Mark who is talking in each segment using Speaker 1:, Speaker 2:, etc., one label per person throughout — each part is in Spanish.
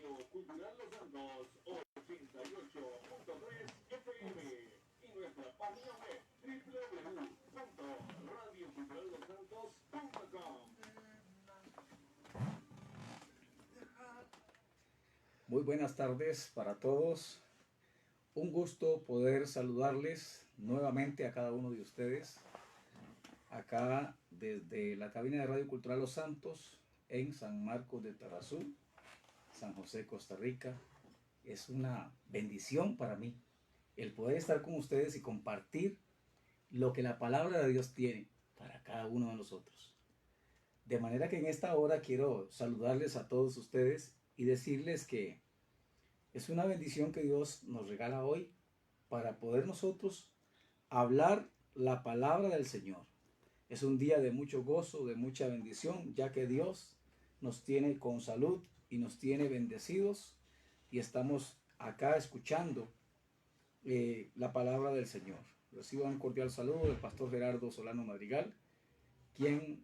Speaker 1: Radio Cultural Los Santos, 88.3 FM. Y nuestra página web, www.radioculturallosantos.com.
Speaker 2: Muy buenas tardes para todos. Un gusto poder saludarles nuevamente a cada uno de ustedes acá desde la cabina de Radio Cultural Los Santos en San Marcos de Tarazú, San José, Costa Rica. Es una bendición para mí el poder estar con ustedes y compartir lo que la palabra de Dios tiene para cada uno de nosotros. De manera que en esta hora quiero saludarles a todos ustedes y decirles que es una bendición que Dios nos regala hoy para poder nosotros hablar la palabra del Señor. Es un día de mucho gozo, de mucha bendición, ya que Dios nos tiene con salud y nos tiene bendecidos y estamos acá escuchando la palabra del Señor. Reciban un cordial saludo del pastor Gerardo Solano Madrigal, quien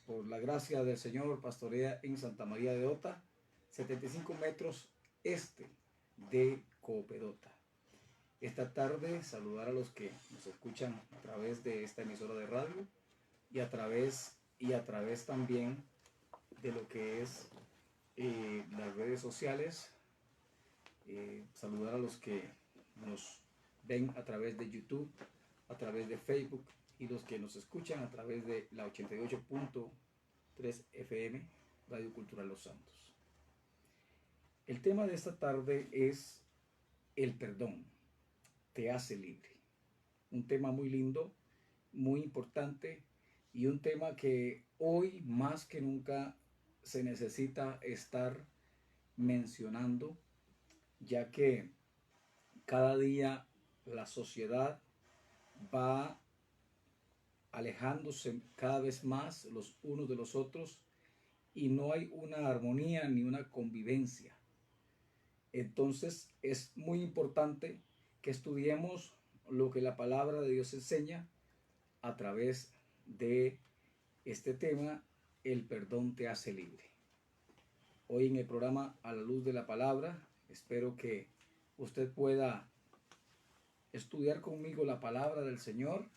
Speaker 2: por la gracia del Señor pastorea en Santa María de Ota, 75 metros este de Coopedota. Esta tarde saludar a los que nos escuchan a través de esta emisora de radio y a través también de lo que es las redes sociales. Saludar a los que nos ven a través de YouTube, a través de Facebook y los que nos escuchan a través de la 88.3 FM Radio Cultural Los Santos. El tema de esta tarde es el perdón te hace libre. Un tema muy lindo, muy importante y un tema que hoy más que nunca se necesita estar mencionando, ya que cada día la sociedad va alejándose cada vez más los unos de los otros y no hay una armonía ni una convivencia. Entonces es muy importante que estudiemos lo que la palabra de Dios enseña a través de este tema, el perdón te hace libre. Hoy en el programa A la Luz de la Palabra, espero que usted pueda estudiar conmigo la palabra del Señor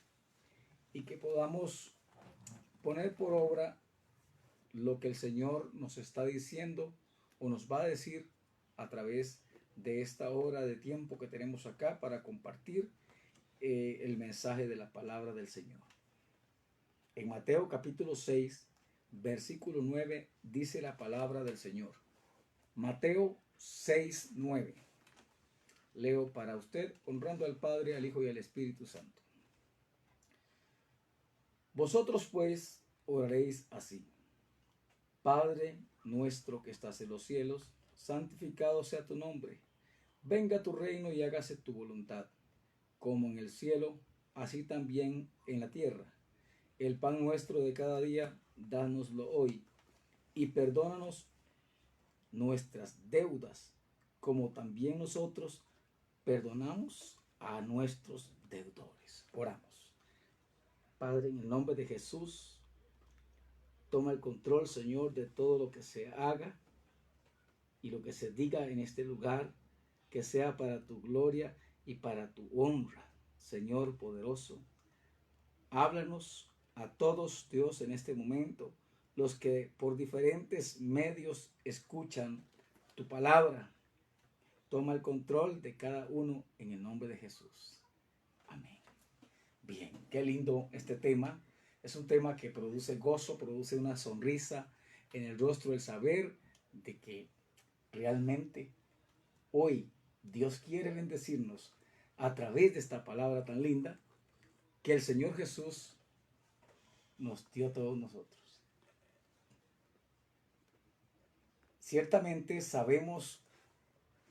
Speaker 2: y que podamos poner por obra lo que el Señor nos está diciendo o nos va a decir a través de esta hora de tiempo que tenemos acá para compartir el mensaje de la palabra del Señor. En Mateo capítulo 6, versículo 9, dice la palabra del Señor. Mateo 6, 9. Leo para usted, honrando al Padre, al Hijo y al Espíritu Santo. Vosotros pues oraréis así: Padre nuestro que estás en los cielos, santificado sea tu nombre. Venga tu reino y hágase tu voluntad, como en el cielo, así también en la tierra. El pan nuestro de cada día, dánoslo hoy, y perdónanos nuestras deudas, como también nosotros perdonamos a nuestros deudores. Oramos. Padre, en el nombre de Jesús, toma el control, Señor, de todo lo que se haga y lo que se diga en este lugar, que sea para tu gloria y para tu honra, Señor poderoso. Háblanos a todos, Dios, en este momento, los que por diferentes medios escuchan tu palabra. Toma el control de cada uno en el nombre de Jesús. Amén. Bien, qué lindo este tema. Es un tema que produce gozo, produce una sonrisa en el rostro, el saber de que realmente hoy Dios quiere bendecirnos a través de esta palabra tan linda que el Señor Jesús nos dio a todos nosotros. Ciertamente sabemos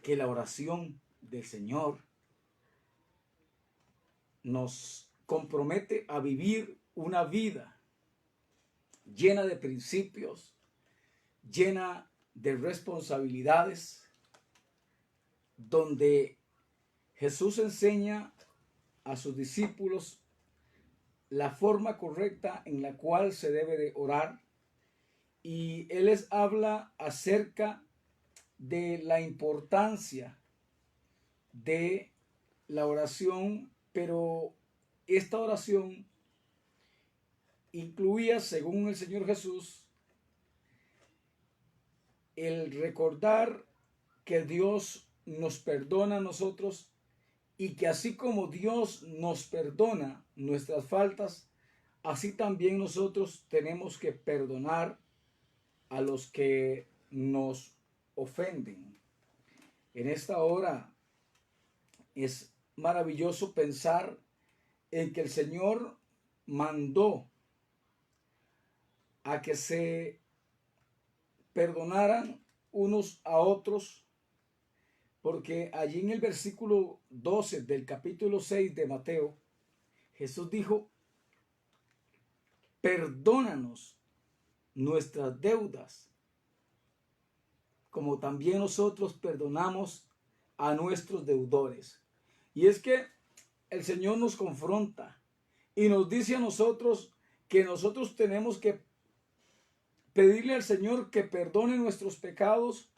Speaker 2: que la oración del Señor nos compromete a vivir una vida llena de principios, llena de responsabilidades, donde Jesús enseña a sus discípulos la forma correcta en la cual se debe de orar, y Él les habla acerca de la importancia de la oración, pero esta oración incluía, según el Señor Jesús, el recordar que Dios nos perdona a nosotros y que así como Dios nos perdona nuestras faltas, así también nosotros tenemos que perdonar a los que nos ofenden. En esta hora es maravilloso pensar en que el Señor mandó a que se perdonaran unos a otros, porque allí en el versículo 12 del capítulo 6 de Mateo, Jesús dijo: perdónanos nuestras deudas, como también nosotros perdonamos a nuestros deudores. Y es que el Señor nos confronta y nos dice a nosotros que nosotros tenemos que pedirle al Señor que perdone nuestros pecados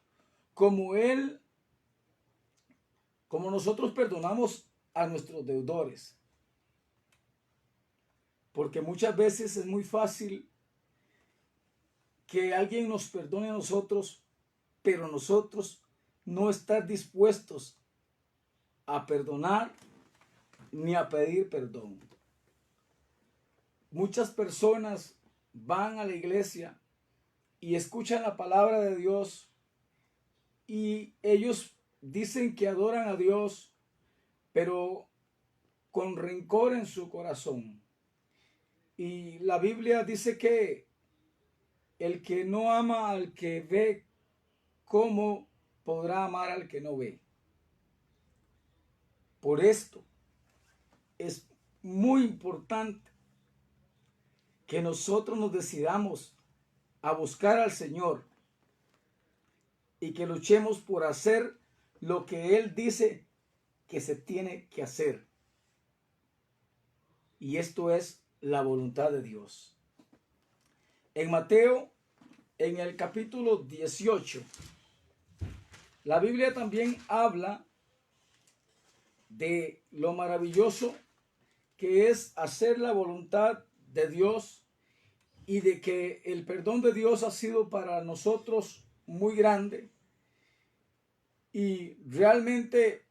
Speaker 2: como nosotros perdonamos a nuestros deudores. Porque muchas veces es muy fácil que alguien nos perdone a nosotros, pero nosotros no estar dispuestos a perdonar ni a pedir perdón. Muchas personas van a la iglesia y escuchan la palabra de Dios y ellos dicen que adoran a Dios, pero con rencor en su corazón. Y la Biblia dice que el que no ama al que ve, ¿cómo podrá amar al que no ve? Por esto es muy importante que nosotros nos decidamos a buscar al Señor y que luchemos por hacer lo que Él dice que se tiene que hacer. Y esto es la voluntad de Dios. En Mateo, en el capítulo 18, la Biblia también habla de lo maravilloso que es hacer la voluntad de Dios y de que el perdón de Dios ha sido para nosotros muy grande y realmente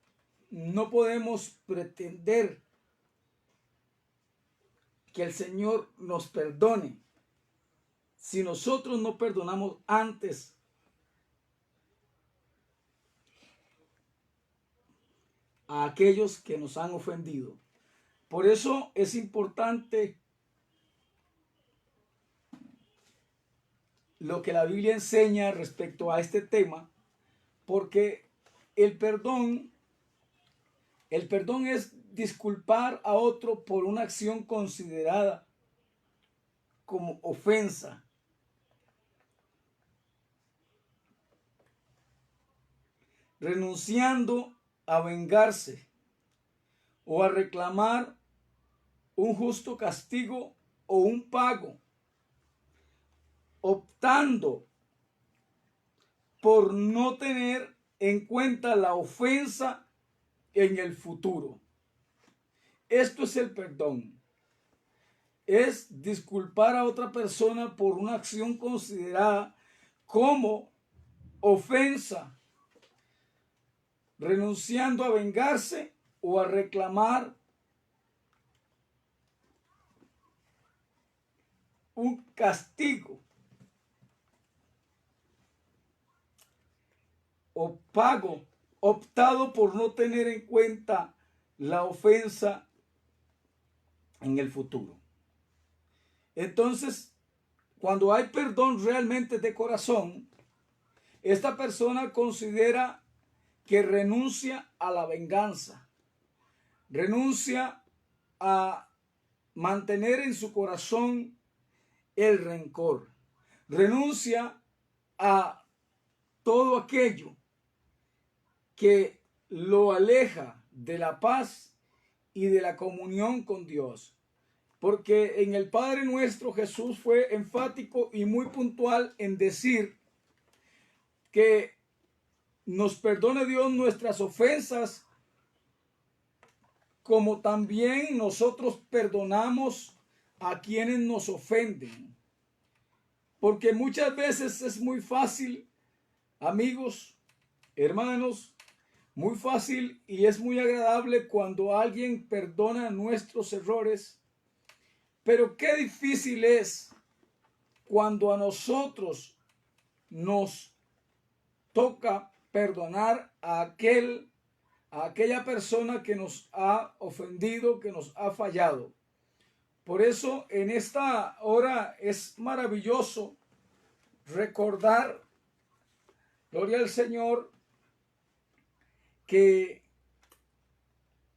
Speaker 2: no podemos pretender que el Señor nos perdone si nosotros no perdonamos antes a aquellos que nos han ofendido. Por eso es importante lo que la Biblia enseña respecto a este tema, porque el perdón es disculpar a otro por una acción considerada como ofensa. Renunciando a vengarse o a reclamar un justo castigo o un pago, optando por no tener en cuenta la ofensa en el futuro. Esto es el perdón. Es disculpar a otra persona por una acción considerada como ofensa, renunciando a vengarse o a reclamar un castigo o pago, optado por no tener en cuenta la ofensa en el futuro. Entonces, cuando hay perdón realmente de corazón, esta persona considera que renuncia a la venganza, renuncia a mantener en su corazón el rencor, renuncia a todo aquello que lo aleja de la paz y de la comunión con Dios. Porque en el Padre Nuestro Jesús fue enfático y muy puntual en decir que nos perdone Dios nuestras ofensas, como también nosotros perdonamos a quienes nos ofenden. Porque muchas veces es muy fácil, amigos, hermanos, muy fácil y es muy agradable cuando alguien perdona nuestros errores, pero qué difícil es cuando a nosotros nos toca perdonar a aquella persona que nos ha ofendido, que nos ha fallado. Por eso en esta hora es maravilloso recordar, gloria al Señor, que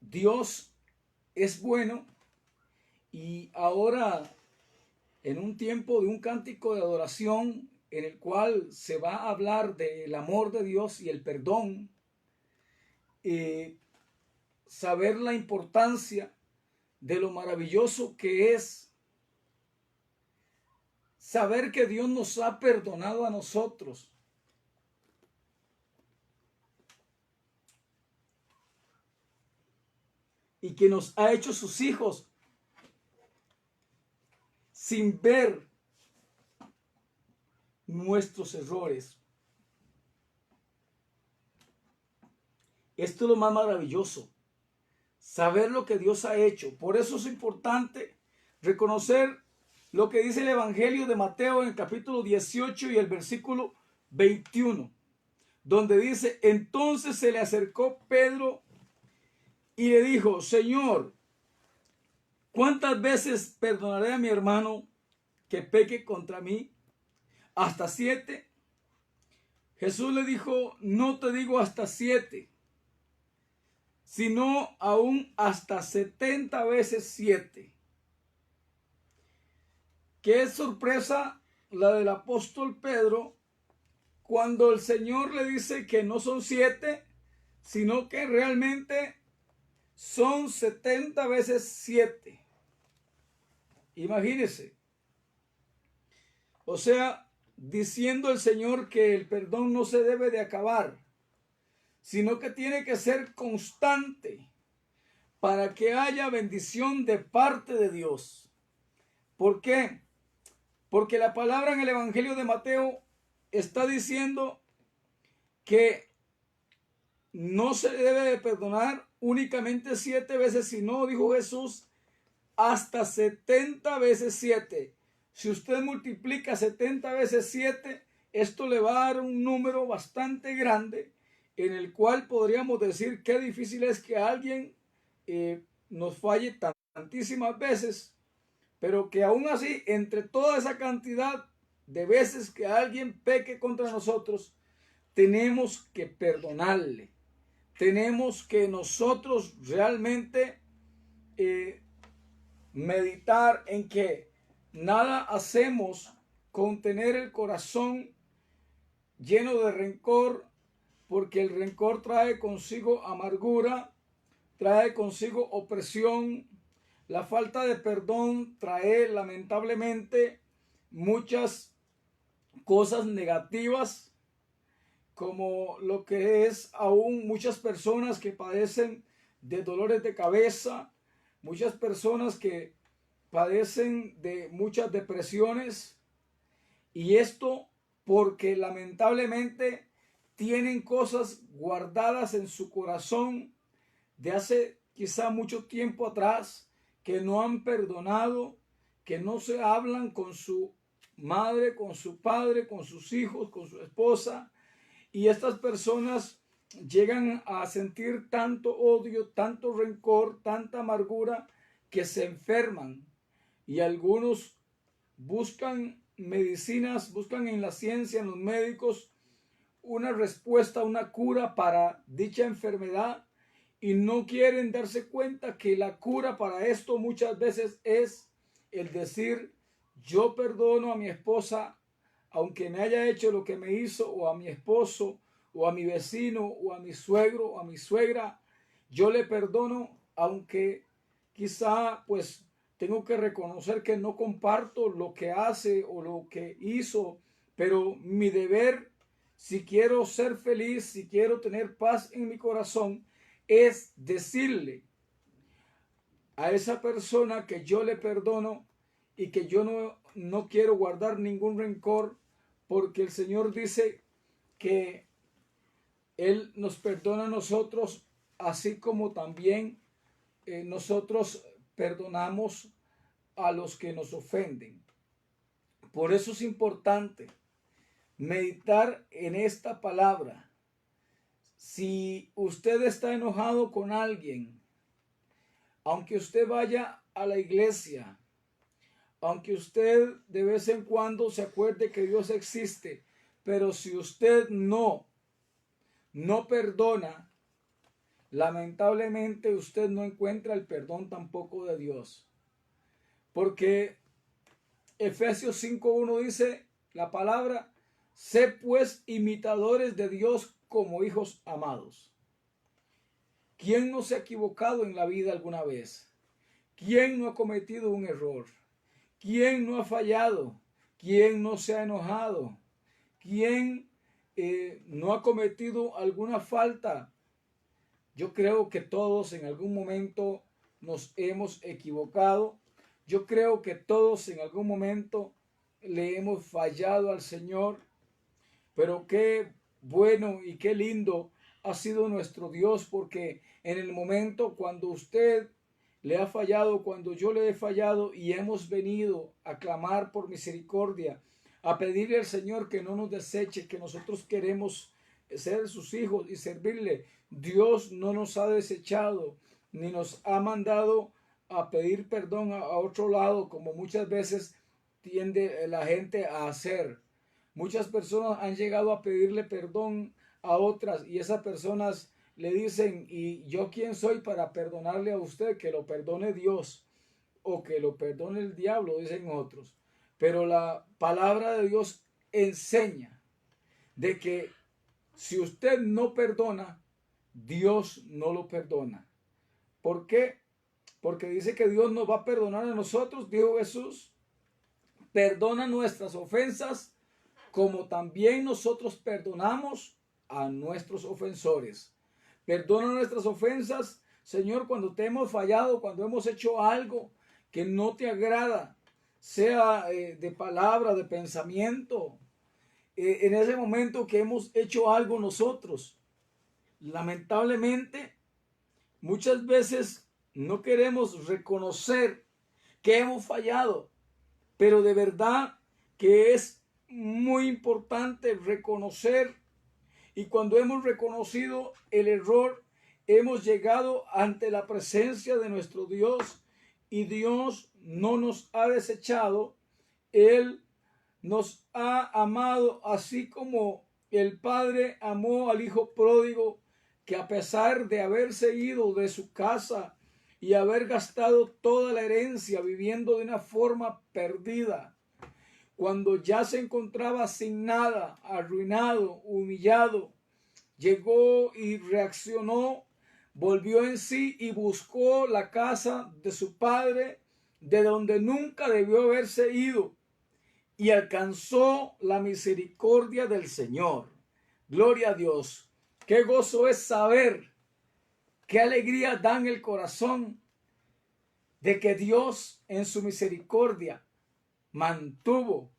Speaker 2: Dios es bueno. Y ahora, en un tiempo de un cántico de adoración en el cual se va a hablar del amor de Dios y el perdón, saber la importancia de lo maravilloso que es saber que Dios nos ha perdonado a nosotros. Y que nos ha hecho sus hijos sin ver nuestros errores. Esto es lo más maravilloso, saber lo que Dios ha hecho. Por eso es importante reconocer lo que dice el Evangelio de Mateo en el capítulo 18 y el versículo 21, donde dice: entonces se le acercó Pedro y le dijo: Señor, ¿cuántas veces perdonaré a mi hermano que peque contra mí? ¿Hasta 7? Jesús le dijo: no te digo hasta 7, sino aún hasta 70 veces 7. Qué sorpresa la del apóstol Pedro cuando el Señor le dice que no son 7, sino que realmente son 70 veces 7. Imagínese. O sea, diciendo el Señor que el perdón no se debe de acabar, sino que tiene que ser constante para que haya bendición de parte de Dios. ¿Por qué? Porque la palabra en el Evangelio de Mateo está diciendo que no se debe de perdonar únicamente 7 veces, sino, dijo Jesús, hasta 70 veces 7. Si usted multiplica 70 veces 7, esto le va a dar un número bastante grande, en el cual podríamos decir qué difícil es que alguien nos falle tantísimas veces, pero que aún así, entre toda esa cantidad de veces que alguien peque contra nosotros, tenemos que perdonarle. Tenemos que nosotros realmente meditar en que nada hacemos con tener el corazón lleno de rencor, porque el rencor trae consigo amargura, trae consigo opresión. La falta de perdón trae lamentablemente muchas cosas negativas, como lo que es aún muchas personas que padecen de dolores de cabeza, muchas personas que padecen de muchas depresiones, y esto porque lamentablemente tienen cosas guardadas en su corazón de hace quizá mucho tiempo atrás, que no han perdonado, que no se hablan con su madre, con su padre, con sus hijos, con su esposa, y estas personas llegan a sentir tanto odio, tanto rencor, tanta amargura, que se enferman, y algunos buscan medicinas, buscan en la ciencia, en los médicos, una respuesta, una cura para dicha enfermedad, y no quieren darse cuenta que la cura para esto muchas veces es el decir: yo perdono a mi esposa aunque me haya hecho lo que me hizo, o a mi esposo, o a mi vecino, o a mi suegro, o a mi suegra. Yo le perdono aunque quizá pues tengo que reconocer que no comparto lo que hace o lo que hizo, pero mi deber si quiero ser feliz, si quiero tener paz en mi corazón, es decirle a esa persona que yo le perdono y que yo no quiero guardar ningún rencor, porque el Señor dice que Él nos perdona a nosotros, así como también nosotros perdonamos a los que nos ofenden. Por eso es importante meditar en esta palabra. Si usted está enojado con alguien, aunque usted vaya a la iglesia, aunque usted de vez en cuando se acuerde que Dios existe, pero si usted no perdona, lamentablemente usted no encuentra el perdón tampoco de Dios. Porque Efesios 5:1 dice la palabra: sé pues imitadores de Dios como hijos amados. ¿Quién no se ha equivocado en la vida alguna vez? ¿Quién no ha cometido un error? ¿Quién no ha fallado? ¿Quién no se ha enojado? ¿Quién no ha cometido alguna falta? Yo creo que todos en algún momento nos hemos equivocado. Yo creo que todos en algún momento le hemos fallado al Señor. Pero qué bueno y qué lindo ha sido nuestro Dios, porque en el momento cuando usted le ha fallado, cuando yo le he fallado y hemos venido a clamar por misericordia, a pedirle al Señor que no nos deseche, que nosotros queremos ser sus hijos y servirle, Dios no nos ha desechado ni nos ha mandado a pedir perdón a otro lado, como muchas veces tiende la gente a hacer. Muchas personas han llegado a pedirle perdón a otras y esas personas le dicen: ¿y yo quién soy para perdonarle a usted? Que lo perdone Dios o que lo perdone el diablo, dicen otros. Pero la palabra de Dios enseña de que si usted no perdona, Dios no lo perdona. ¿Por qué? Porque dice que Dios nos va a perdonar a nosotros, dijo Jesús. Perdona nuestras ofensas como también nosotros perdonamos a nuestros ofensores. Perdona nuestras ofensas, Señor, cuando te hemos fallado, cuando hemos hecho algo que no te agrada, sea de palabra, de pensamiento, en ese momento que hemos hecho algo nosotros. Lamentablemente, muchas veces no queremos reconocer que hemos fallado, pero de verdad que es muy importante reconocer, y cuando hemos reconocido el error, hemos llegado ante la presencia de nuestro Dios y Dios no nos ha desechado. Él nos ha amado así como el Padre amó al Hijo pródigo, que a pesar de haberse ido de su casa y haber gastado toda la herencia viviendo de una forma perdida, cuando ya se encontraba sin nada, arruinado, humillado, llegó y reaccionó, volvió en sí y buscó la casa de su padre, de donde nunca debió haberse ido, y alcanzó la misericordia del Señor. Gloria a Dios. Qué gozo es saber, qué alegría da en el corazón de que Dios en su misericordia mantuvo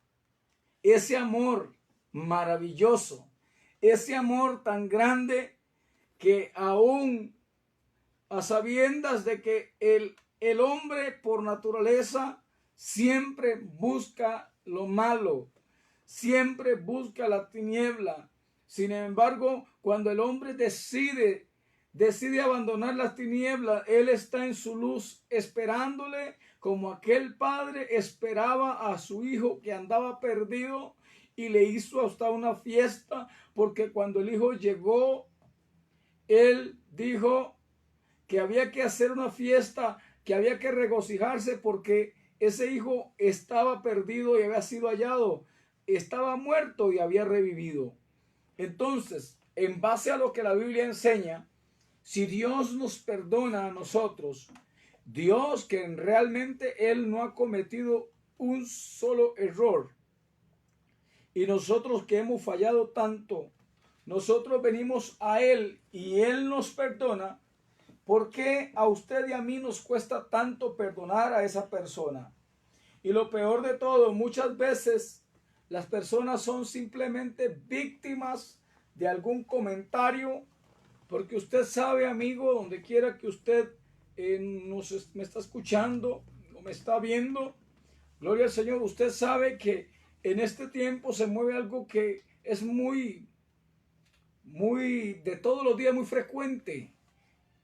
Speaker 2: ese amor maravilloso, ese amor tan grande que aún a sabiendas de que el hombre por naturaleza siempre busca lo malo, siempre busca la tiniebla. Sin embargo, cuando el hombre decide abandonar las tinieblas, él está en su luz esperándole, como aquel padre esperaba a su hijo que andaba perdido y le hizo hasta una fiesta, porque cuando el hijo llegó, él dijo que había que hacer una fiesta, que había que regocijarse porque ese hijo estaba perdido y había sido hallado, estaba muerto y había revivido. Entonces, en base a lo que la Biblia enseña, si Dios nos perdona a nosotros, Dios, que realmente Él no ha cometido un solo error, Y nosotros que hemos fallado tanto, nosotros venimos a Él y Él nos perdona. ¿Por qué a usted y a mí nos cuesta tanto perdonar a esa persona? Y lo peor de todo, muchas veces las personas son simplemente víctimas de algún comentario, porque usted sabe, amigo, donde quiera que usted me está escuchando o me está viendo, gloria al Señor, usted sabe que en este tiempo se mueve algo que es muy de todos los días, muy frecuente.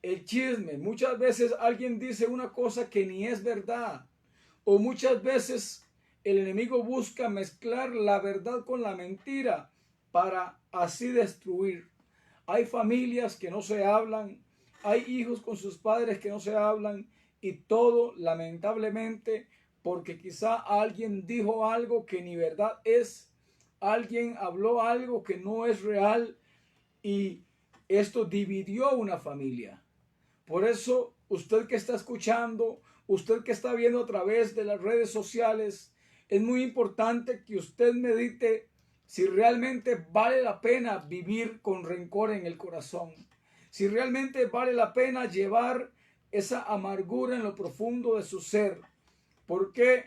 Speaker 2: El chisme. Muchas veces alguien dice una cosa que ni es verdad. O muchas veces el enemigo busca mezclar la verdad con la mentira para así destruir. Hay familias que no se hablan. Hay hijos con sus padres que no se hablan. Y todo lamentablemente porque quizá alguien dijo algo que ni verdad es. Alguien habló algo que no es real. Y esto dividió una familia. Por eso, usted que está escuchando, usted que está viendo a través de las redes sociales, es muy importante que usted medite si realmente vale la pena vivir con rencor en el corazón. Si realmente vale la pena llevar esa amargura en lo profundo de su ser. ¿Por qué?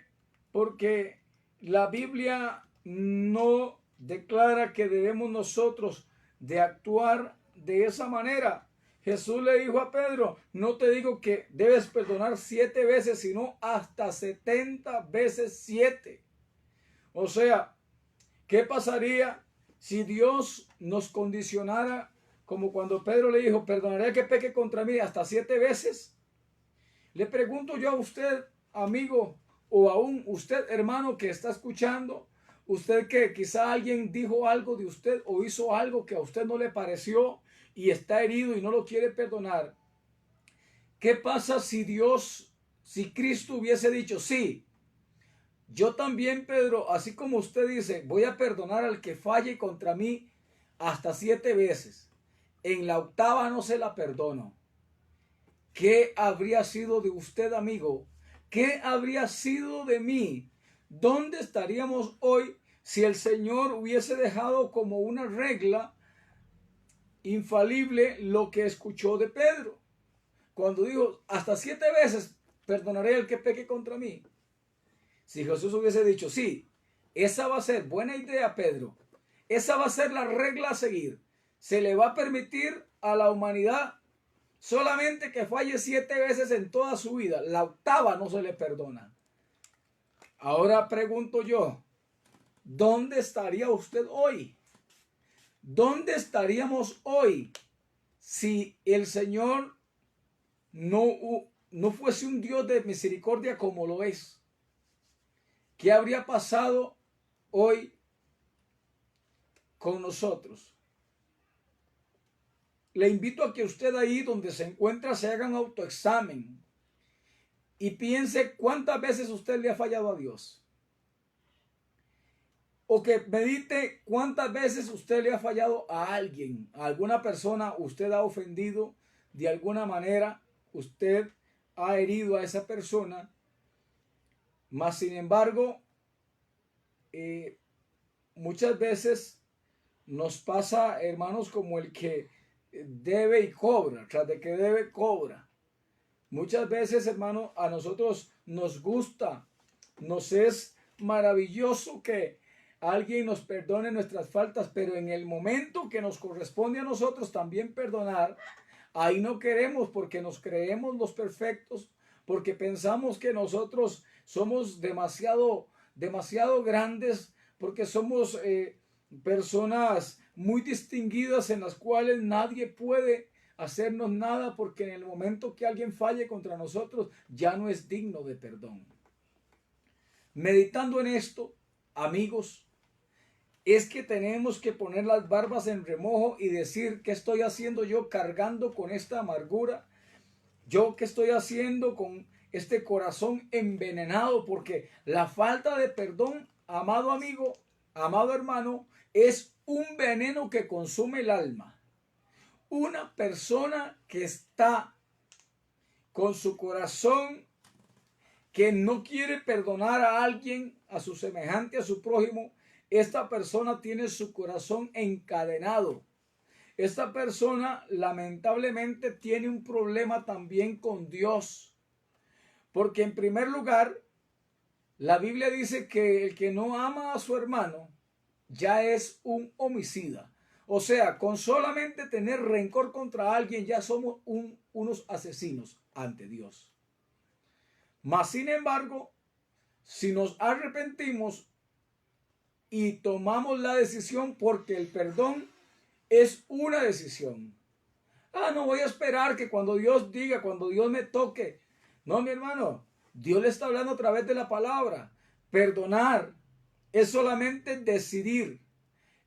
Speaker 2: Porque la Biblia no declara que debemos nosotros de actuar de esa manera. Jesús le dijo a Pedro, no te digo que debes perdonar 7 veces, sino hasta 70 veces 7. O sea, ¿qué pasaría si Dios nos condicionara como cuando Pedro le dijo, perdonaré que peque contra mí hasta 7 veces? Le pregunto yo a usted, amigo, o aún usted, hermano, que está escuchando, usted que quizá alguien dijo algo de usted o hizo algo que a usted no le pareció y está herido y no lo quiere perdonar. ¿Qué pasa si Cristo hubiese dicho, sí, yo también, Pedro, así como usted dice, voy a perdonar al que falle contra mí hasta 7 veces. En la 8ª no se la perdono. ¿Qué habría sido de usted, amigo? ¿Qué habría sido de mí? ¿Dónde estaríamos hoy si el Señor hubiese dejado como una regla infalible lo que escuchó de Pedro? Cuando dijo, hasta 7 veces perdonaré al que peque contra mí. Si Jesús hubiese dicho, sí, esa va a ser buena idea, Pedro. Esa va a ser la regla a seguir. Se le va a permitir a la humanidad solamente que falle 7 veces en toda su vida. La 8ª no se le perdona. Ahora pregunto yo, ¿dónde estaría usted hoy? ¿Dónde estaríamos hoy si el Señor no fuese un Dios de misericordia como lo es? ¿Qué habría pasado hoy con nosotros? Le invito a que usted ahí donde se encuentra se haga un autoexamen y piense cuántas veces usted le ha fallado a Dios. O que medite cuántas veces usted le ha fallado a alguien, a alguna persona, usted ha ofendido de alguna manera, usted ha herido a esa persona. Mas sin embargo, muchas veces nos pasa, hermanos, como el que debe y cobra, tras de que debe, cobra. Muchas veces, hermano, a nosotros nos gusta, nos es maravilloso que alguien nos perdone nuestras faltas, pero en el momento que nos corresponde a nosotros también perdonar, ahí no queremos porque nos creemos los perfectos, porque pensamos que nosotros somos demasiado grandes, porque somos personas muy distinguidas en las cuales nadie puede hacernos nada, porque en el momento que alguien falle contra nosotros ya no es digno de perdón. Meditando en esto, amigos, es que tenemos que poner las barbas en remojo y decir, ¿qué estoy haciendo yo cargando con esta amargura? ¿Yo qué estoy haciendo con este corazón envenenado? Porque la falta de perdón, amado amigo, amado hermano, es un veneno que consume el alma. Una persona que está con su corazón, que no quiere perdonar a alguien, a su semejante, a su prójimo, esta persona tiene su corazón encadenado. Esta persona lamentablemente tiene un problema también con Dios. Porque en primer lugar, la Biblia dice que el que no ama a su hermano ya es un homicida. O sea, con solamente tener rencor contra alguien ya somos unos asesinos ante Dios. Mas sin embargo, si nos arrepentimos y tomamos la decisión, porque el perdón es una decisión. No voy a esperar que cuando Dios diga, cuando Dios me toque. No, mi hermano, Dios le está hablando a través de la palabra. Perdonar es solamente decidir,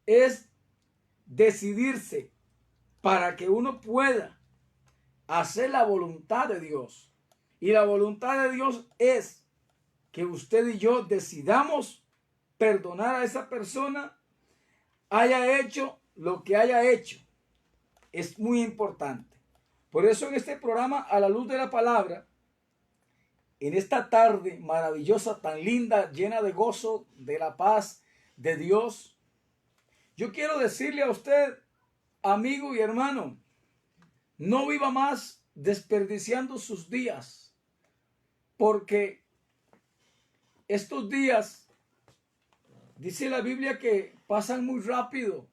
Speaker 2: es decidirse para que uno pueda hacer la voluntad de Dios. Y la voluntad de Dios es que usted y yo decidamos perdonar a esa persona, haya hecho lo que haya hecho. Es muy importante. Por eso en este programa, a la luz de la palabra, en esta tarde maravillosa, tan linda, llena de gozo, de la paz de Dios, yo quiero decirle a usted, amigo y hermano, no viva más desperdiciando sus días, porque estos días, dice la Biblia, que pasan muy rápido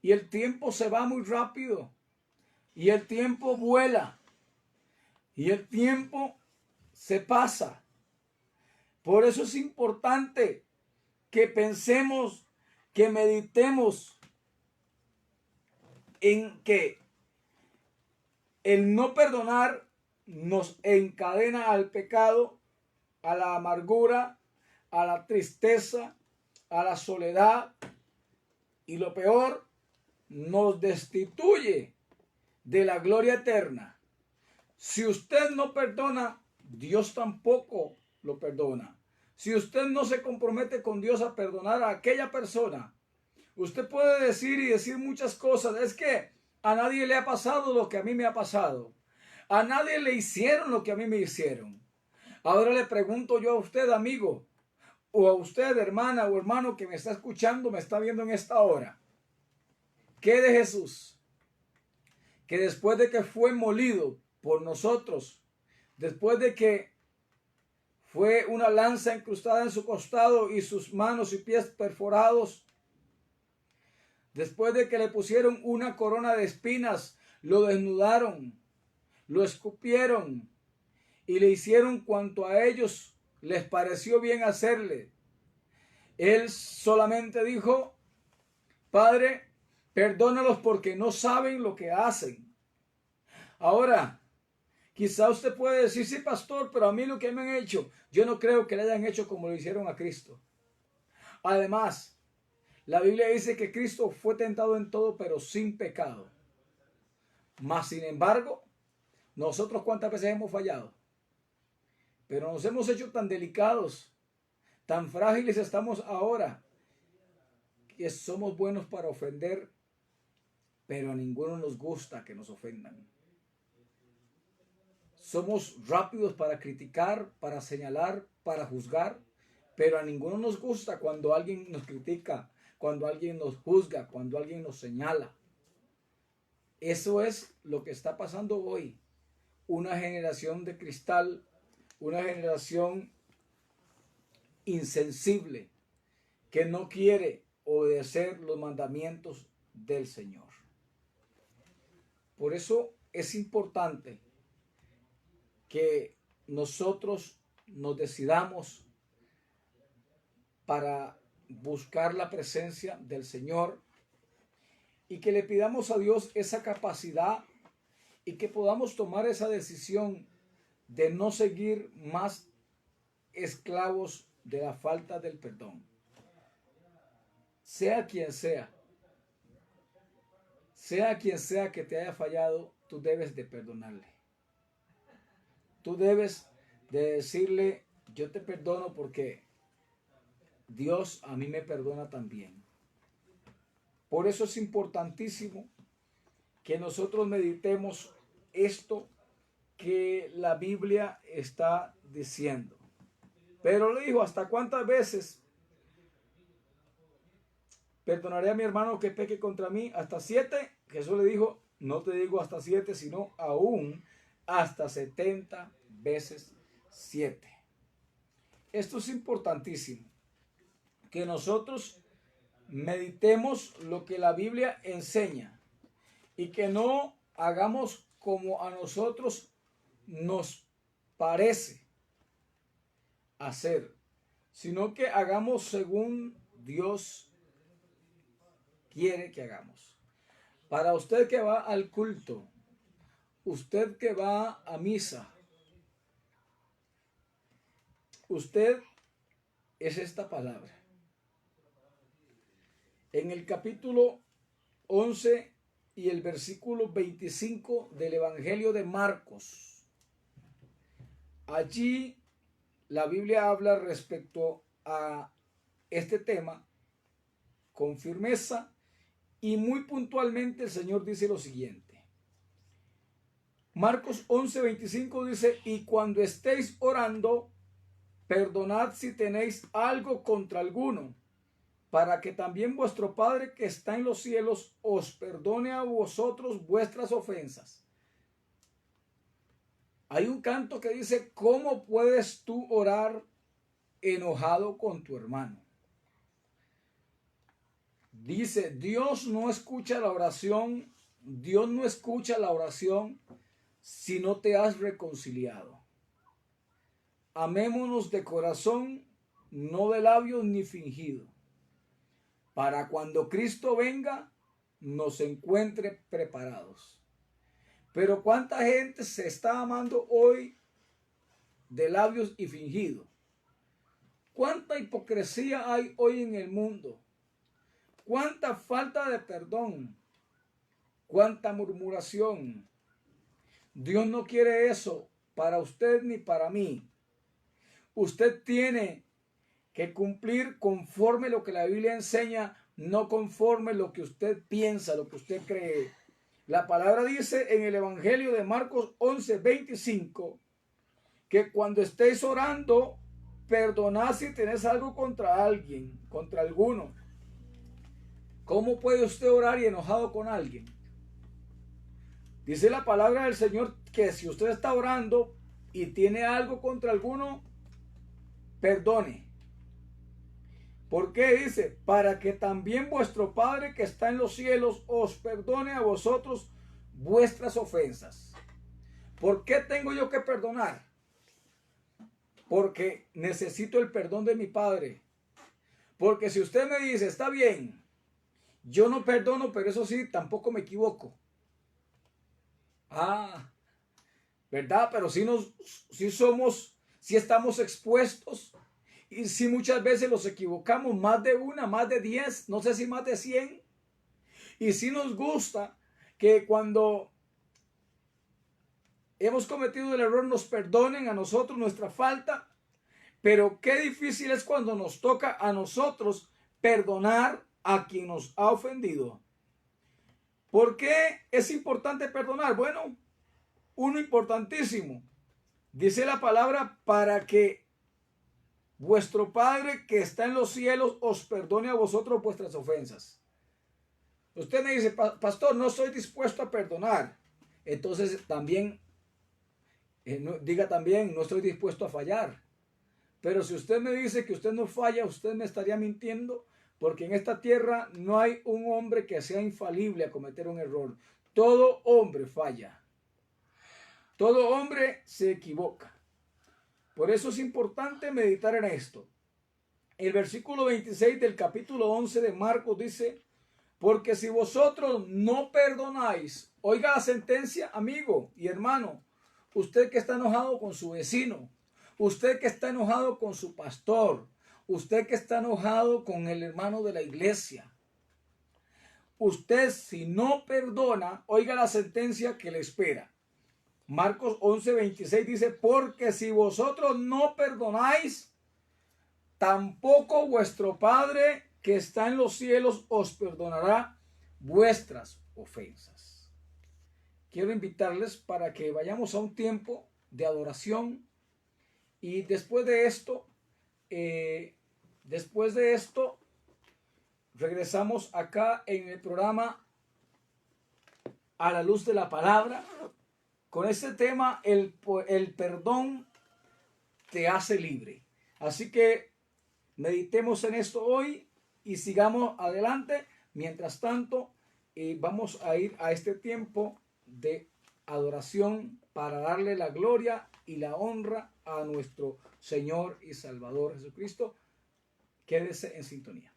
Speaker 2: y el tiempo se va muy rápido y el tiempo vuela y el tiempo se pasa. Por eso es importante que pensemos, que meditemos en que el no perdonar nos encadena al pecado, a la amargura, a la tristeza, a la soledad y lo peor, nos destituye de la gloria eterna. Si usted no perdona, Dios tampoco lo perdona. Si usted no se compromete con Dios a perdonar a aquella persona, usted puede decir y decir muchas cosas. Es que a nadie le ha pasado lo que a mí me ha pasado. A nadie le hicieron lo que a mí me hicieron. Ahora le pregunto yo a usted, amigo, o a usted, hermana o hermano que me está escuchando, me está viendo en esta hora. ¿Qué de Jesús? Que después de que fue molido por nosotros, después de que fue una lanza incrustada en su costado y sus manos y pies perforados, después de que le pusieron una corona de espinas, lo desnudaron, lo escupieron y le hicieron cuanto a ellos les pareció bien hacerle. Él solamente dijo: Padre, perdónalos porque no saben lo que hacen. Ahora, quizá usted puede decir: sí, pastor, pero a mí lo que me han hecho, yo no creo que le hayan hecho como lo hicieron a Cristo. Además, la Biblia dice que Cristo fue tentado en todo, pero sin pecado. Mas, sin embargo, nosotros cuántas veces hemos fallado. Pero nos hemos hecho tan delicados, tan frágiles estamos ahora, que somos buenos para ofender, pero a ninguno nos gusta que nos ofendan. Somos rápidos para criticar, para señalar, para juzgar, pero a ninguno nos gusta cuando alguien nos critica, cuando alguien nos juzga, cuando alguien nos señala. Eso es lo que está pasando hoy. Una generación de cristal, una generación insensible que no quiere obedecer los mandamientos del Señor. Por eso es importante que nosotros nos decidamos para buscar la presencia del Señor y que le pidamos a Dios esa capacidad y que podamos tomar esa decisión de no seguir más esclavos de la falta del perdón. Sea quien sea que te haya fallado, tú debes de perdonarle. Tú debes de decirle: yo te perdono porque Dios a mí me perdona también. Por eso es importantísimo que nosotros meditemos esto que la Biblia está diciendo. Pero le dijo: ¿hasta cuántas veces perdonaré a mi hermano que peque contra mí hasta 7. Jesús le dijo, no te digo hasta 7, sino aún hasta 70 veces 7. Esto es importantísimo, que nosotros meditemos lo que la Biblia enseña y que no hagamos como a nosotros nos parece hacer, sino que hagamos según Dios quiere que hagamos. Para usted que va al culto, usted que va a misa, usted es esta palabra. En el capítulo 11 y el versículo 25 del Evangelio de Marcos, allí la Biblia habla respecto a este tema con firmeza y muy puntualmente el Señor dice lo siguiente. Marcos 11:25 dice, y cuando estéis orando, perdonad si tenéis algo contra alguno, para que también vuestro Padre que está en los cielos os perdone a vosotros vuestras ofensas. Hay un canto que dice, ¿cómo puedes tú orar enojado con tu hermano? Dice, Dios no escucha la oración si no te has reconciliado. Amémonos de corazón, no de labios ni fingido, para cuando Cristo venga, nos encuentre preparados. Pero ¿cuánta gente se está amando hoy de labios y fingido? ¿Cuánta hipocresía hay hoy en el mundo? ¿Cuánta falta de perdón? ¿Cuánta murmuración? Dios no quiere eso para usted ni para mí. Usted tiene que cumplir conforme lo que la Biblia enseña, no conforme lo que usted piensa, lo que usted cree. La palabra dice en el Evangelio de Marcos 11:25 que cuando estéis orando, perdonad si tenés algo contra alguien, contra alguno. ¿Cómo puede usted orar y enojado con alguien? Dice la palabra del Señor que si usted está orando y tiene algo contra alguno, perdone. ¿Por qué? Dice, para que también vuestro Padre que está en los cielos os perdone a vosotros vuestras ofensas. ¿Por qué tengo yo que perdonar? Porque necesito el perdón de mi Padre. Porque si usted me dice, está bien, yo no perdono, pero eso sí, tampoco me equivoco. ¿Verdad? Pero si estamos expuestos y si muchas veces los equivocamos, más de una, más de 10, no sé si más de 100. Y si nos gusta que cuando hemos cometido el error nos perdonen a nosotros nuestra falta, pero qué difícil es cuando nos toca a nosotros perdonar a quien nos ha ofendido. ¿Por qué es importante perdonar? Bueno, uno importantísimo. Dice la palabra para que vuestro Padre que está en los cielos os perdone a vosotros vuestras ofensas. Usted me dice, pastor, no estoy dispuesto a perdonar. Entonces también, diga también, no estoy dispuesto a fallar. Pero si usted me dice que usted no falla, usted me estaría mintiendo, porque en esta tierra no hay un hombre que sea infalible a cometer un error. Todo hombre falla. Todo hombre se equivoca. Por eso es importante meditar en esto. El versículo 26 del capítulo 11 de Marcos dice, porque si vosotros no perdonáis, oiga la sentencia, amigo y hermano, usted que está enojado con su vecino, usted que está enojado con su pastor, usted que está enojado con el hermano de la iglesia, usted si no perdona, oiga la sentencia que le espera. Marcos 11:26 dice, porque si vosotros no perdonáis, tampoco vuestro Padre que está en los cielos os perdonará vuestras ofensas. Quiero invitarles para que vayamos a un tiempo de adoración y después de esto Regresamos acá en el programa A la Luz de la Palabra con este tema, el perdón te hace libre. Así que meditemos en esto hoy y sigamos adelante. Mientras tanto, vamos a ir a este tiempo de adoración para darle la gloria y la honra a nuestro Señor y Salvador Jesucristo. Quédese en sintonía.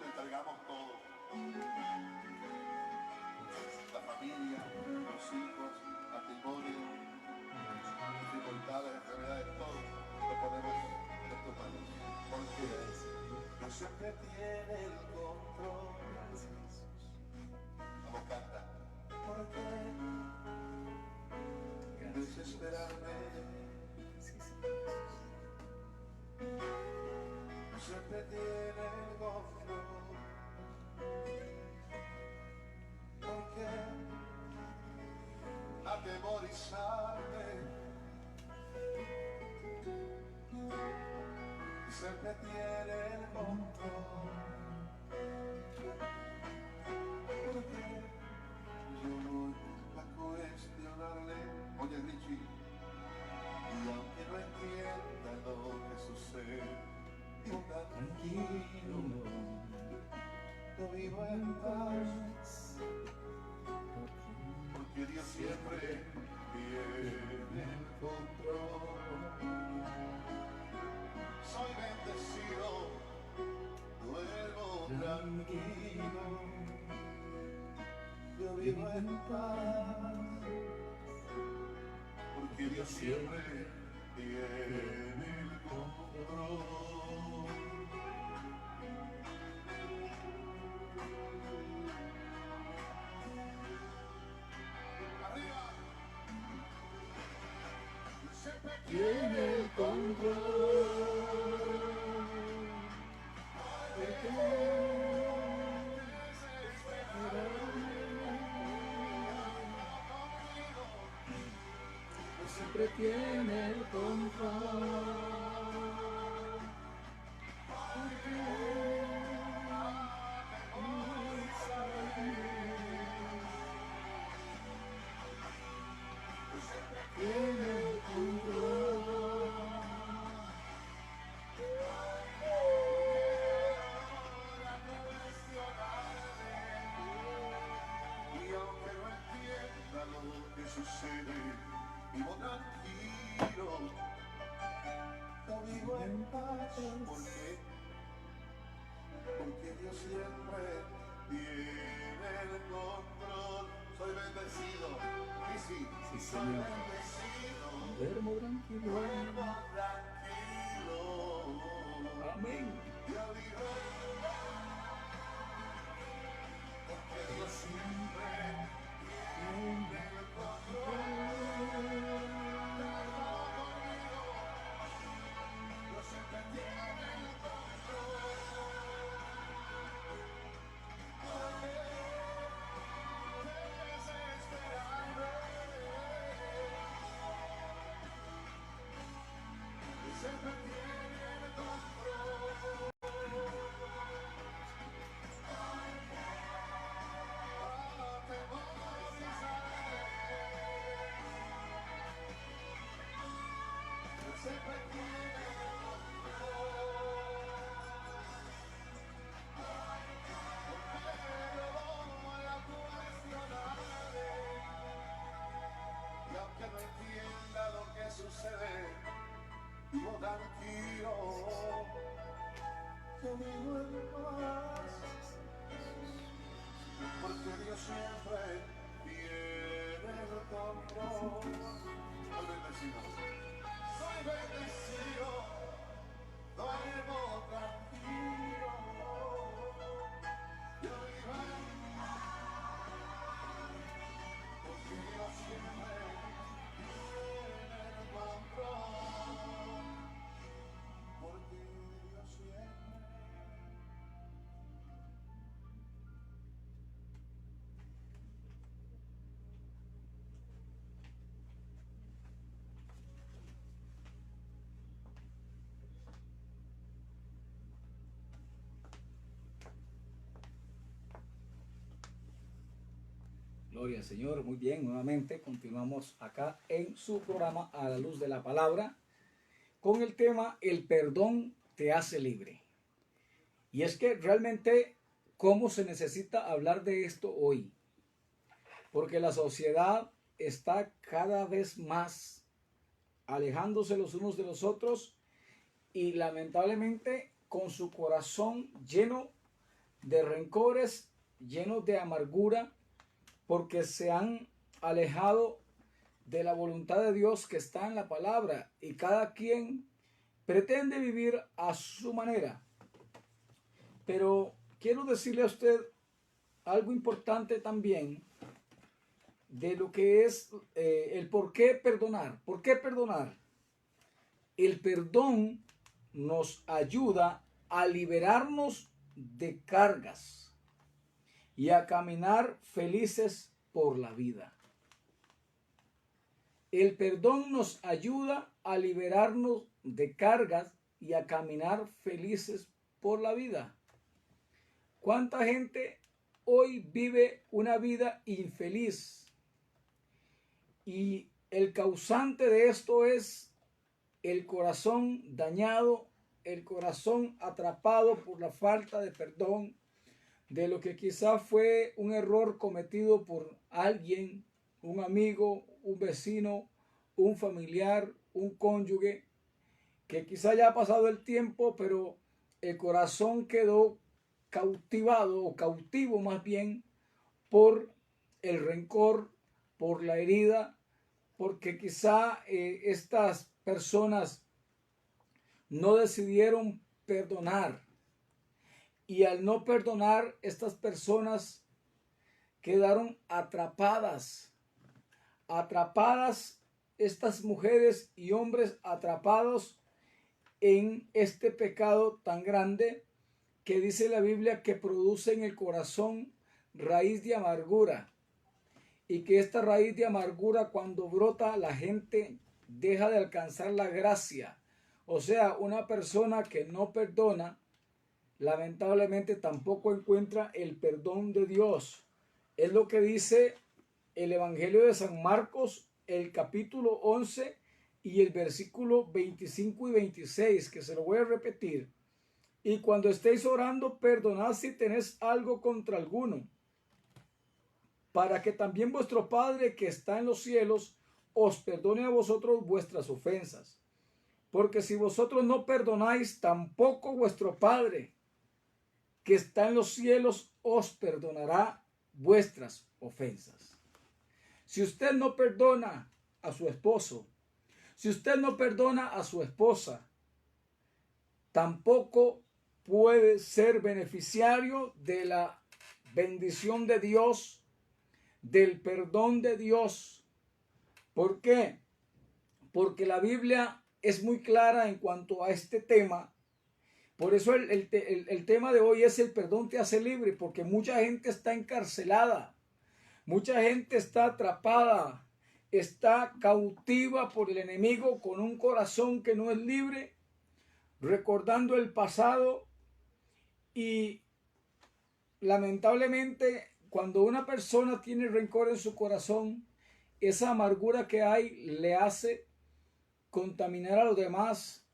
Speaker 1: Le entregamos todo. La familia, los hijos, matrimonio, dificultades, enfermedades, todo lo ponemos en tus manos. Porque Dios siempre tiene el control. Vamos, canta. Porque desesperarme. Siempre tiene el control. Porque atemorizarme. Siempre tiene el control. Porque yo voy a cuestionarle. Oye, Richie, y aunque no entienda lo que sucede, yo tranquilo, yo vivo en paz, porque Dios siempre tiene el control. Soy bendecido, duermo tranquilo, yo vivo en paz, porque Dios siempre tiene el control. Arriba. Siempre tiene el control. Siempre tiene el control. Tiene el control. Y aunque no entienda lo que sucede, vivo tranquilo, yo vivo en paz. ¿Por qué? Porque Dios siempre tiene el control. Soy bendecido, y sí,
Speaker 2: Sí,
Speaker 1: soy
Speaker 2: Señor.
Speaker 1: bendecido,
Speaker 2: Duermo tranquilo.
Speaker 1: duermo tranquilo.
Speaker 2: Amén.
Speaker 1: Yo vivo en paz, porque Dios siempre tiene el control. Dios siempre tiene el control. Siempre tiene el control. Siempre tiene el control. Pero voy a cuestionarle. Y aunque no entienda lo que sucede, vivo tranquilo, yo vivo en paz, porque Dios siempre tiene el control. Soy bendecido, duermo tranquilo, yo vivo en paz, porque Dios siempre tiene el control. Porque Dios siempre
Speaker 2: Gloria al Señor. Muy bien, nuevamente continuamos acá en su programa A la Luz de la Palabra con el tema El perdón te hace libre. Y es que realmente, ¿cómo se necesita hablar de esto hoy? Porque la sociedad está cada vez más alejándose los unos de los otros y lamentablemente con su corazón lleno de rencores, lleno de amargura, porque se han alejado de la voluntad de Dios que está en la palabra y cada quien pretende vivir a su manera. Pero quiero decirle a usted algo importante también de lo que es el por qué perdonar. ¿Por qué perdonar? El perdón nos ayuda a liberarnos de cargas y a caminar felices por la vida. El perdón nos ayuda a liberarnos de cargas y a caminar felices por la vida. ¿Cuánta gente hoy vive una vida infeliz? Y el causante de esto es el corazón dañado, el corazón atrapado por la falta de perdón, de lo que quizá fue un error cometido por alguien, un amigo, un vecino, un familiar, un cónyuge, que quizá ya ha pasado el tiempo, pero el corazón quedó cautivado o cautivo más bien por el rencor, por la herida, porque quizá estas personas no decidieron perdonar. Y al no perdonar, estas personas quedaron atrapadas. Atrapadas, estas mujeres y hombres atrapados en este pecado tan grande que dice la Biblia que produce en el corazón raíz de amargura. Y que esta raíz de amargura, cuando brota, la gente deja de alcanzar la gracia. O sea, una persona que no perdona, lamentablemente tampoco encuentra el perdón de Dios. Es lo que dice el Evangelio de San Marcos, el capítulo 11 y el versículo 25 y 26, que se lo voy a repetir. Y cuando estéis orando, perdonad si tenéis algo contra alguno, para que también vuestro Padre que está en los cielos os perdone a vosotros vuestras ofensas. Porque si vosotros no perdonáis, tampoco vuestro Padre que está en los cielos os perdonará vuestras ofensas. Si usted no perdona a su esposo, si usted no perdona a su esposa, tampoco puede ser beneficiario de la bendición de Dios, del perdón de Dios. ¿Por qué? Porque la Biblia es muy clara en cuanto a este tema. Por eso el tema de hoy es el perdón te hace libre, porque mucha gente está encarcelada, mucha gente está atrapada, está cautiva por el enemigo con un corazón que no es libre, recordando el pasado. Y lamentablemente cuando una persona tiene rencor en su corazón, esa amargura que hay le hace contaminar a los demás.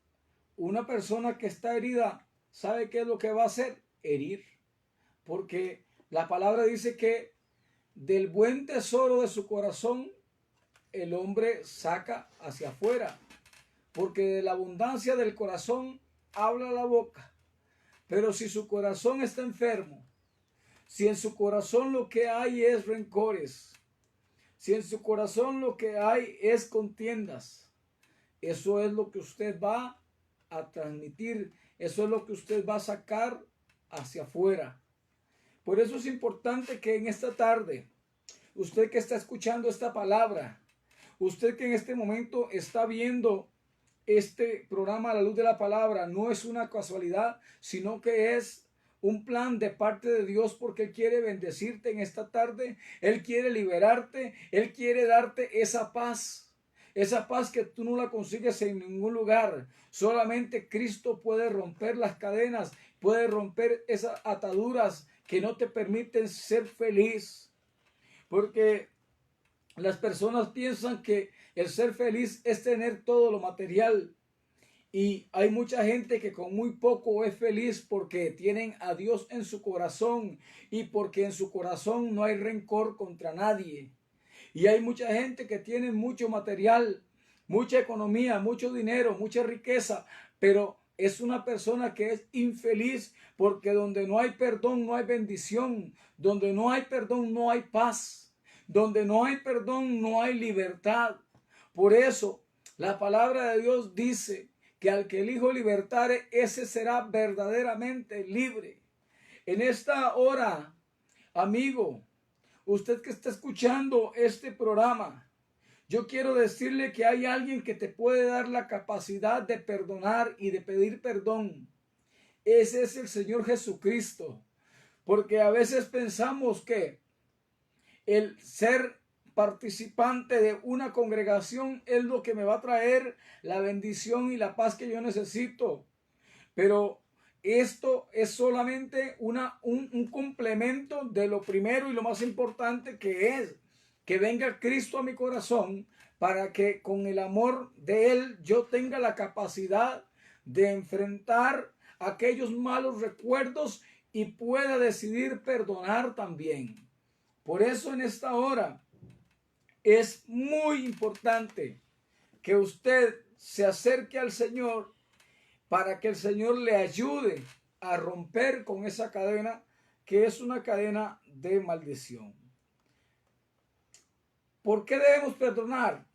Speaker 2: Una persona que está herida, ¿sabe qué es lo que va a hacer? Herir. Porque la palabra dice que del buen tesoro de su corazón el hombre saca hacia afuera. Porque de la abundancia del corazón habla la boca. Pero si su corazón está enfermo, si en su corazón lo que hay es rencores, si en su corazón lo que hay es contiendas, eso es lo que usted va a transmitir, eso es lo que usted va a sacar hacia afuera. Por eso es importante que en esta tarde, usted que está escuchando esta palabra, usted que en este momento está viendo este programa a la luz de la palabra, no es una casualidad, sino que es un plan de parte de Dios, porque Él quiere bendecirte en esta tarde, Él quiere liberarte, Él quiere darte esa paz que tú no la consigues en ningún lugar. Solamente Cristo puede romper las cadenas, puede romper esas ataduras que no te permiten ser feliz. porque las personas piensan que el ser feliz es tener todo lo material. Y hay mucha gente que con muy poco es feliz porque tienen a Dios en su corazón y porque en su corazón no hay rencor contra nadie. Y hay mucha gente que tiene mucho material, mucha economía, mucho dinero, mucha riqueza, pero es una persona que es infeliz porque donde no hay perdón no hay bendición, donde no hay perdón no hay paz, donde no hay perdón no hay libertad. Por eso la palabra de Dios dice que al que el Hijo libertare, ese será verdaderamente libre. En esta hora, amigo, usted que está escuchando este programa, yo quiero decirle que hay alguien que te puede dar la capacidad de perdonar y de pedir perdón. Ese es el Señor Jesucristo. Porque a veces pensamos que el ser participante de una congregación es lo que me va a traer la bendición y la paz que yo necesito. Pero esto es solamente un complemento de lo primero y lo más importante, que es que venga Cristo a mi corazón para que con el amor de Él yo tenga la capacidad de enfrentar aquellos malos recuerdos y pueda decidir perdonar también. Por eso en esta hora es muy importante que usted se acerque al Señor para que el Señor le ayude a romper con esa cadena que es una cadena de maldición. ¿Por qué debemos perdonar?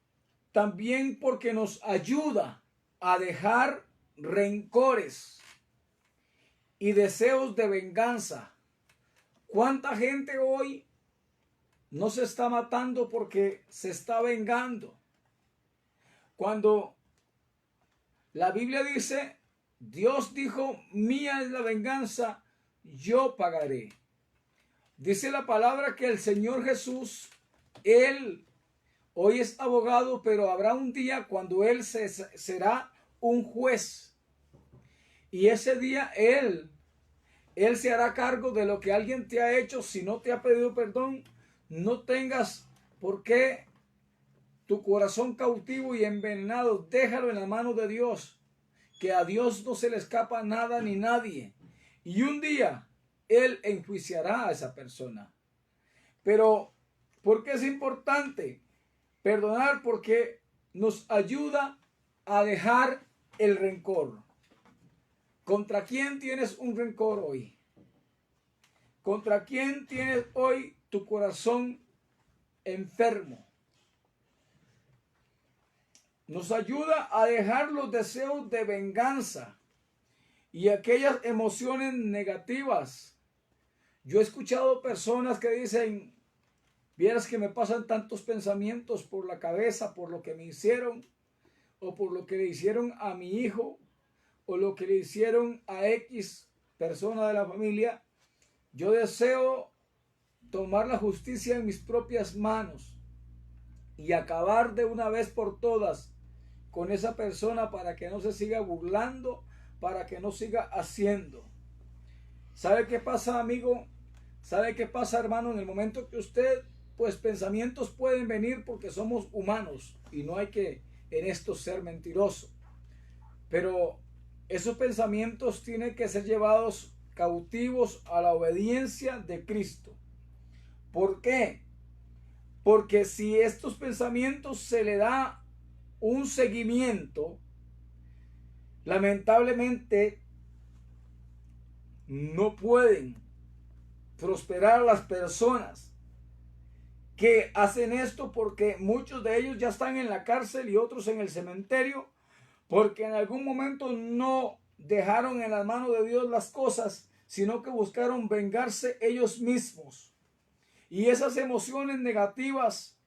Speaker 2: También porque nos ayuda a dejar rencores y deseos de venganza. ¿Cuánta gente hoy no se está matando porque se está vengando? Cuando la Biblia dice, Dios dijo, mía es la venganza, yo pagaré. Dice la palabra que el Señor Jesús, Él hoy es abogado, pero habrá un día cuando Él será un juez. Y ese día Él se hará cargo de lo que alguien te ha hecho. Si no te ha pedido perdón, no tengas por qué tu corazón cautivo y envenenado. Déjalo en la mano de Dios, que a Dios no se le escapa nada ni nadie. Y un día Él enjuiciará a esa persona. Pero, ¿por qué es importante perdonar? Porque nos ayuda a dejar el rencor. ¿Contra quién tienes un rencor hoy? ¿Contra quién tienes hoy tu corazón enfermo? Nos ayuda a dejar los deseos de venganza y aquellas emociones negativas. Yo he escuchado personas que dicen, vieras que me pasan tantos pensamientos por la cabeza por lo que me hicieron, o por lo que le hicieron a mi hijo, o lo que le hicieron a X persona de la familia. Yo deseo tomar la justicia en mis propias manos y acabar de una vez por todas con esa persona para que no se siga burlando, para que no siga haciendo. ¿Sabe qué pasa, amigo? ¿Sabe qué pasa, hermano? En el momento que usted, pues pensamientos pueden venir porque somos humanos y no hay que en esto ser mentiroso. Pero esos pensamientos tienen que ser llevados cautivos a la obediencia de Cristo. ¿Por qué? Porque si estos pensamientos se le da un seguimiento, lamentablemente no pueden prosperar las personas que hacen esto, porque muchos de ellos ya están en la cárcel y otros en el cementerio, porque en algún momento no dejaron en las manos de Dios las cosas, sino que buscaron vengarse ellos mismos. Y esas emociones negativas,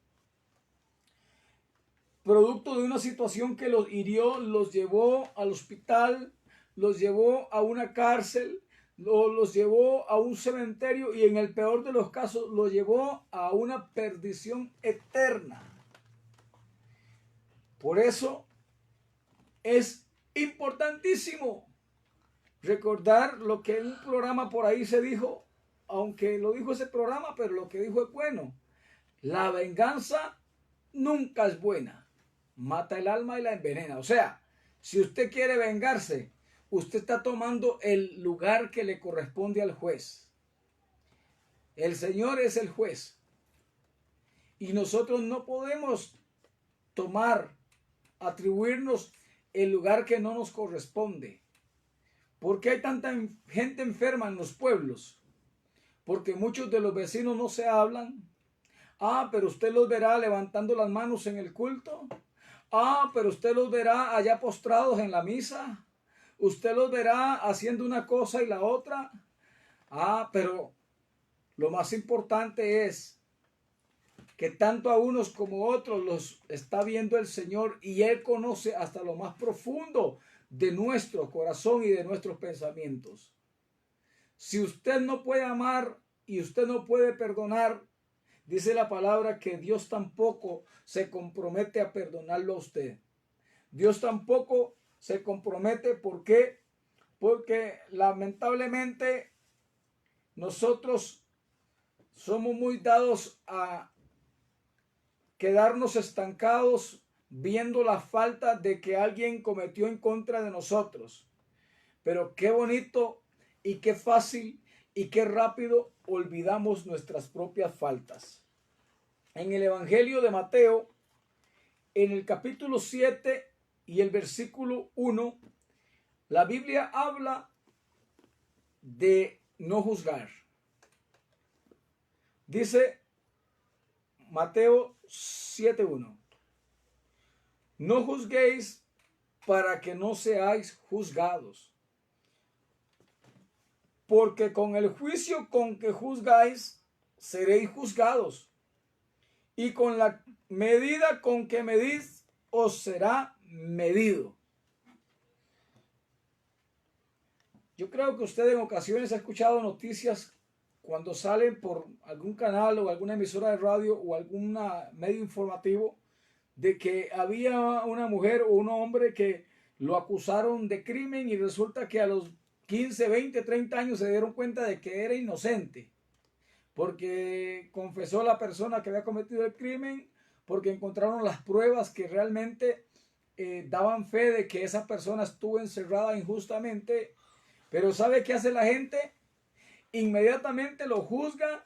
Speaker 2: producto de una situación que los hirió, los llevó al hospital, los llevó a una cárcel, los llevó a un cementerio y en el peor de los casos los llevó a una perdición eterna. Por eso es importantísimo recordar lo que en un programa por ahí se dijo, aunque lo dijo ese programa, pero lo que dijo es bueno. La venganza nunca es buena. Mata el alma y la envenena. O sea, si usted quiere vengarse, usted está tomando el lugar que le corresponde al juez. El Señor es el juez. Y nosotros no podemos atribuirnos el lugar que no nos corresponde. ¿Por qué hay tanta gente enferma en los pueblos? Porque muchos de los vecinos no se hablan. Ah, pero usted los verá levantando las manos en el culto. Ah, pero usted los verá allá postrados en la misa. Usted los verá haciendo una cosa y la otra. Ah, pero lo más importante es que tanto a unos como a otros los está viendo el Señor y Él conoce hasta lo más profundo de nuestro corazón y de nuestros pensamientos. Si usted no puede amar y usted no puede perdonar, dice la palabra que Dios tampoco se compromete a perdonarlo a usted. Dios tampoco se compromete. ¿Por qué? Porque lamentablemente nosotros somos muy dados a quedarnos estancados viendo la falta de que alguien cometió en contra de nosotros. Pero qué bonito y qué fácil y qué rápido olvidamos nuestras propias faltas. En el Evangelio de Mateo, en el capítulo 7 y el versículo 1, la Biblia habla de no juzgar. Dice Mateo 7:1. No juzguéis para que no seáis juzgados. Porque con el juicio con que juzgáis, seréis juzgados. Y con la medida con que medís, os será medido. Yo creo que usted en ocasiones ha escuchado noticias cuando salen por algún canal o alguna emisora de radio o algún medio informativo de que había una mujer o un hombre que lo acusaron de crimen y resulta que a los 15, 20, 30 años se dieron cuenta de que era inocente. Porque confesó la persona que había cometido el crimen, porque encontraron las pruebas que realmente daban fe de que esa persona estuvo encerrada injustamente. Pero ¿sabe qué hace la gente? Inmediatamente lo juzga,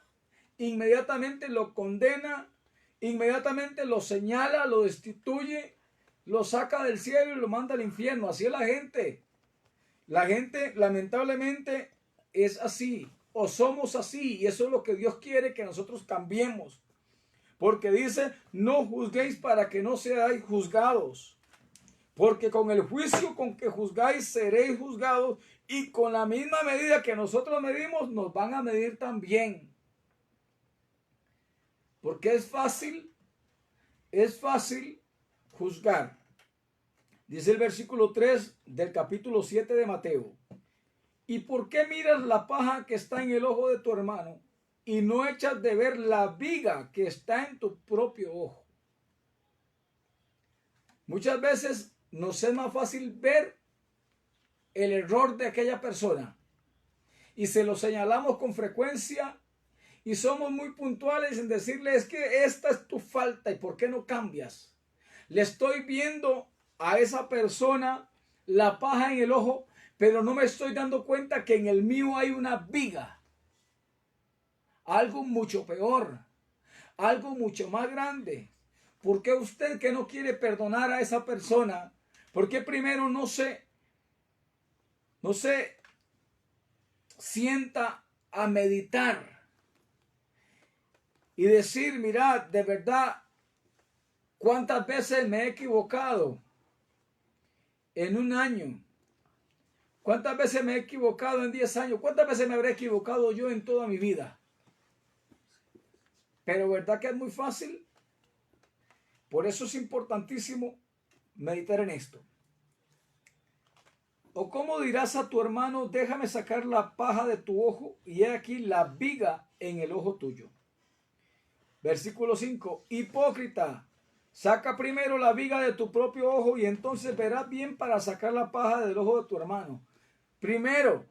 Speaker 2: inmediatamente lo condena, inmediatamente lo señala, lo destituye, lo saca del cielo y lo manda al infierno. Así es la gente. La gente lamentablemente es así, o somos así, y eso es lo que Dios quiere que nosotros cambiemos. Porque dice, no juzguéis para que no seáis juzgados. Porque con el juicio con que juzgáis seréis juzgados, y con la misma medida que nosotros medimos, nos van a medir también. Porque es fácil juzgar. Dice el versículo 3 del capítulo 7 de Mateo. ¿Y por qué miras la paja que está en el ojo de tu hermano y no echas de ver la viga que está en tu propio ojo? Muchas veces nos es más fácil ver el error de aquella persona y se lo señalamos con frecuencia y somos muy puntuales en decirle, es que esta es tu falta y ¿por qué no cambias? Le estoy viendo a esa persona la paja en el ojo, pero no me estoy dando cuenta que en el mío hay una viga. Algo mucho peor, algo mucho más grande. ¿Por qué usted que no quiere perdonar a esa persona? ¿Por qué primero no se sienta a meditar y decir, mira, de verdad, cuántas veces me he equivocado en un año? ¿Cuántas veces me he equivocado en 10 años? ¿Cuántas veces me habré equivocado yo en toda mi vida? Pero ¿verdad que es muy fácil? Por eso es importantísimo meditar en esto. ¿O cómo dirás a tu hermano, déjame sacar la paja de tu ojo y he aquí la viga en el ojo tuyo? Versículo 5. Hipócrita, saca primero la viga de tu propio ojo y entonces verás bien para sacar la paja del ojo de tu hermano. Primero,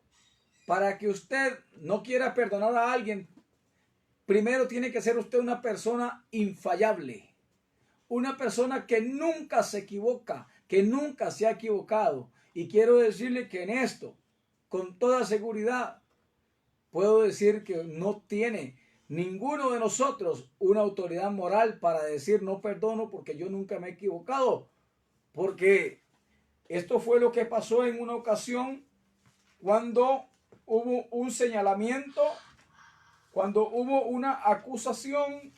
Speaker 2: para que usted no quiera perdonar a alguien, primero tiene que ser usted una persona infalible, una persona que nunca se equivoca, que nunca se ha equivocado. Y quiero decirle que en esto, con toda seguridad, puedo decir que no tiene ninguno de nosotros una autoridad moral para decir no perdono porque yo nunca me he equivocado. Porque esto fue lo que pasó en una ocasión cuando hubo un señalamiento, cuando hubo una acusación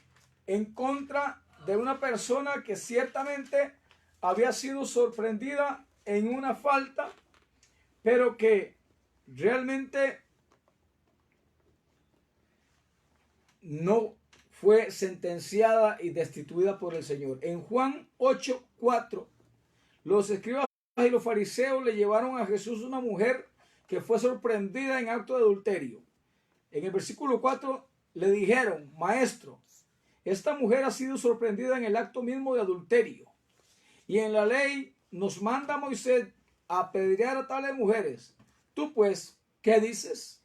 Speaker 2: en contra de una persona que ciertamente había sido sorprendida en una falta, pero que realmente no fue sentenciada y destituida por el Señor. En Juan 8:4, los escribas y los fariseos le llevaron a Jesús una mujer que fue sorprendida en acto de adulterio. En el versículo 4 le dijeron: Maestro, esta mujer ha sido sorprendida en el acto mismo de adulterio. Y en la ley nos manda Moisés a apedrear a tales mujeres. Tú pues, ¿qué dices?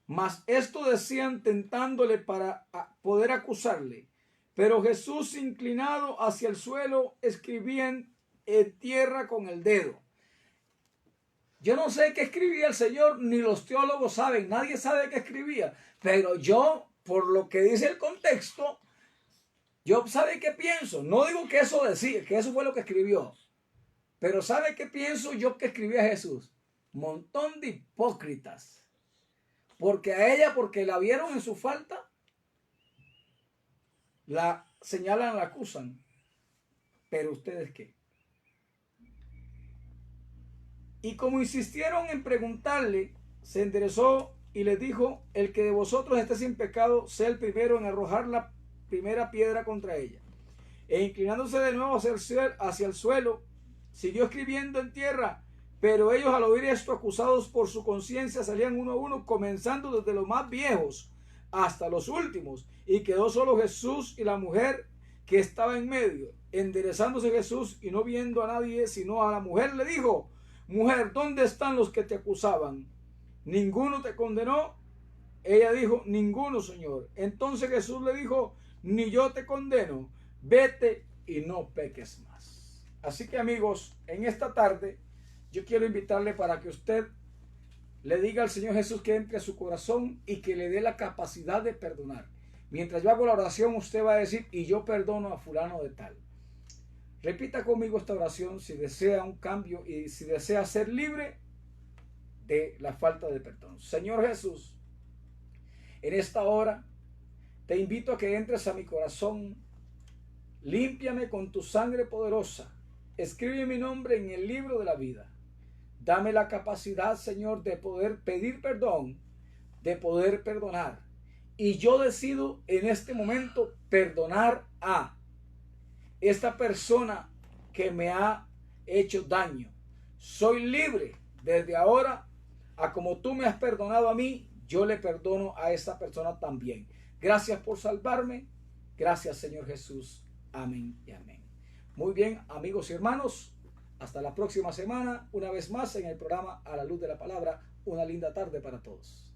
Speaker 2: Mas esto decían tentándole para poder acusarle. Pero Jesús, inclinado hacia el suelo, escribía en tierra con el dedo. Yo no sé qué escribía el Señor, ni los teólogos saben, nadie sabe qué escribía. Pero yo, por lo que dice el contexto, yo sabe qué pienso. No digo que eso decía, que eso fue lo que escribió. Pero ¿sabe qué pienso yo que escribía Jesús? Montón de hipócritas. Porque a ella, porque la vieron en su falta, la señalan, la acusan. Pero ¿ustedes qué? Y como insistieron en preguntarle, se enderezó y les dijo: el que de vosotros esté sin pecado, sea el primero en arrojar la primera piedra contra ella. E inclinándose de nuevo hacia el suelo, siguió escribiendo en tierra. Pero ellos, al oír esto, acusados por su conciencia, salían uno a uno, comenzando desde los más viejos hasta los últimos. Y quedó solo Jesús y la mujer que estaba en medio. Enderezándose Jesús y no viendo a nadie sino a la mujer, le dijo: Mujer, ¿dónde están los que te acusaban? ¿Ninguno te condenó? Ella dijo: Ninguno, Señor. Entonces Jesús le dijo: Ni yo te condeno. Vete y no peques más. Así que, amigos, en esta tarde yo quiero invitarle para que usted le diga al Señor Jesús que entre a su corazón y que le dé la capacidad de perdonar. Mientras yo hago la oración, usted va a decir: y yo perdono a fulano de tal. Repita conmigo esta oración si desea un cambio y si desea ser libre de la falta de perdón. Señor Jesús, en esta hora te invito a que entres a mi corazón. Límpiame con tu sangre poderosa. Escribe mi nombre en el libro de la vida. Dame la capacidad, Señor, de poder pedir perdón, de poder perdonar. Y yo decido en este momento perdonar a esta persona que me ha hecho daño. Soy libre desde ahora. A como tú me has perdonado a mí, yo le perdono a esta persona también. Gracias por salvarme. Gracias, Señor Jesús. Amén y amén. Muy bien, amigos y hermanos. Hasta la próxima semana, una vez más en el programa A la Luz de la Palabra. Una linda tarde para todos.